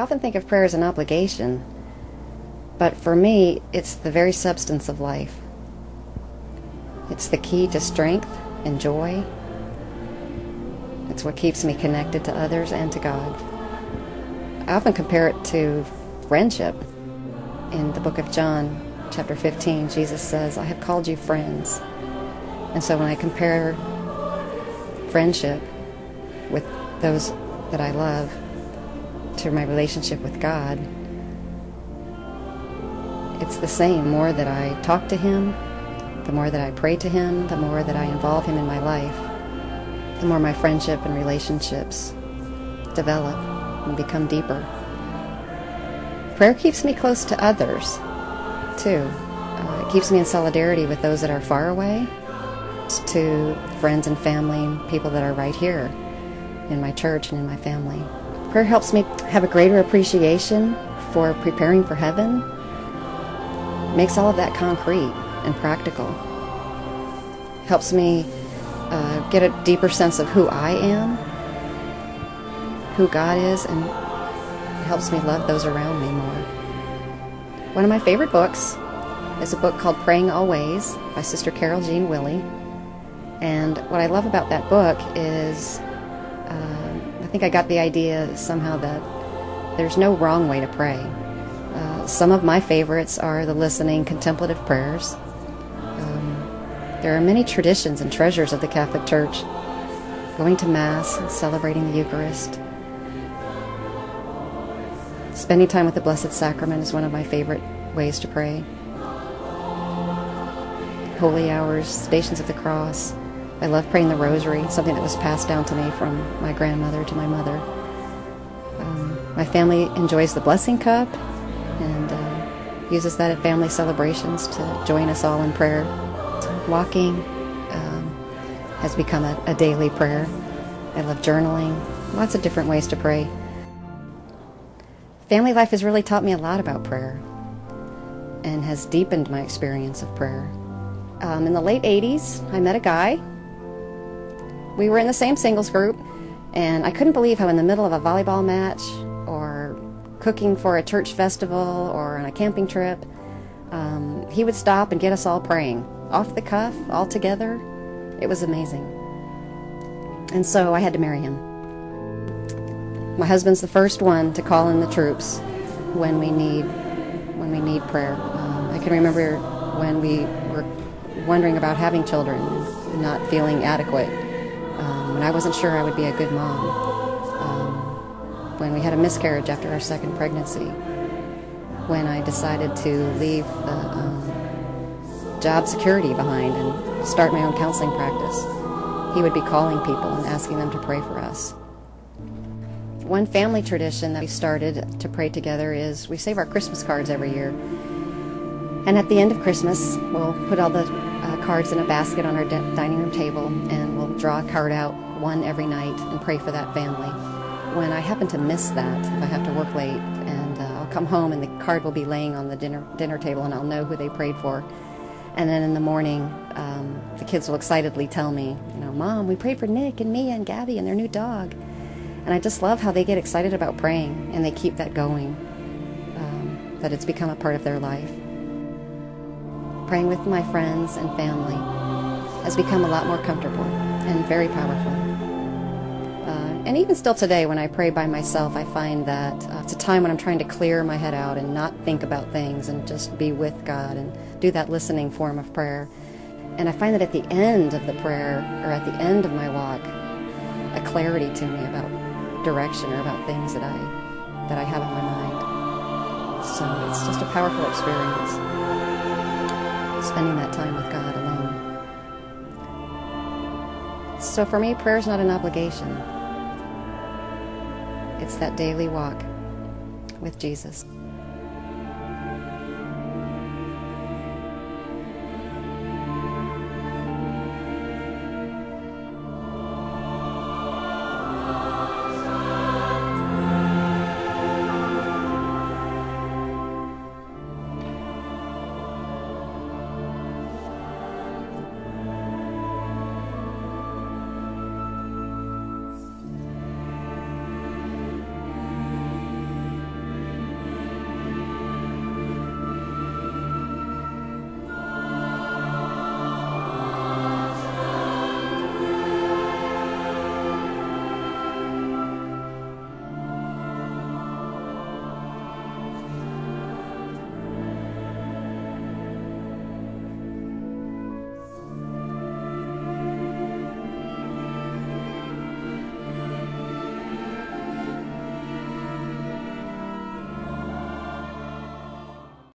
often think of prayer as an obligation, but for me, it's the very substance of life. It's the key to strength and joy. It's what keeps me connected to others and to God. I often compare it to friendship. In the book of John, chapter 15, Jesus says, "I have called you friends." And so when I compare friendship with those that I love to my relationship with God, it's the same. The more that I talk to Him, the more that I pray to Him, the more that I involve Him in my life, the more my friendship and relationships develop and become deeper. Prayer keeps me close to others, too. It keeps me in solidarity with those that are far away, to friends and family, people that are right here in my church and in my family. Prayer helps me have a greater appreciation for preparing for heaven. It makes all of that concrete and practical. Helps me get a deeper sense of who I am, who God is, and it helps me love those around me more. One of my favorite books is a book called Praying Always by Sister Carol Jean Willey. And what I love about that book is I think I got the idea somehow that there's no wrong way to pray. Some of my favorites are the listening, contemplative prayers. There are many traditions and treasures of the Catholic Church. Going to Mass, celebrating the Eucharist. Spending time with the Blessed Sacrament is one of my favorite ways to pray. Holy hours, Stations of the Cross. I love praying the Rosary, something that was passed down to me from my grandmother to my mother. My family enjoys the Blessing Cup and uses that at family celebrations to join us all in prayer. Walking has become a daily prayer. I love journaling, lots of different ways to pray. Family life has really taught me a lot about prayer and has deepened my experience of prayer. In the late 80s, I met a guy. We were in the same singles group, and I couldn't believe how in the middle of a volleyball match or cooking for a church festival or on a camping trip, he would stop and get us all praying. Off the cuff, all together. It was amazing. And so I had to marry him. My husband's the first one to call in the troops when we need prayer. I can remember when we were wondering about having children, not feeling adequate, when I wasn't sure I would be a good mom, when we had a miscarriage after our second pregnancy, when I decided to leave the job security behind and start my own counseling practice. He would be calling people and asking them to pray for us. One family tradition that we started to pray together is we save our Christmas cards every year. And at the end of Christmas, we'll put all the cards in a basket on our dining room table, and we'll draw a card out, one every night, and pray for that family. When I happen to miss that, if I have to work late, and I'll come home and the card will be laying on the dinner table, and I'll know who they prayed for. And then in the morning, the kids will excitedly tell me, "Mom, we prayed for Nick and Mia and Gabby and their new dog." And I just love how they get excited about praying, and they keep that going, that it's become a part of their life. Praying with my friends and family has become a lot more comfortable and very powerful. And even still today, when I pray by myself, I find that it's a time when I'm trying to clear my head out and not think about things and just be with God and do that listening form of prayer. And I find that at the end of the prayer, or at the end of my walk, a clarity to me about direction or about things that I have in my mind. So it's just a powerful experience, spending that time with God alone. So for me, prayer is not an obligation. It's that daily walk with Jesus.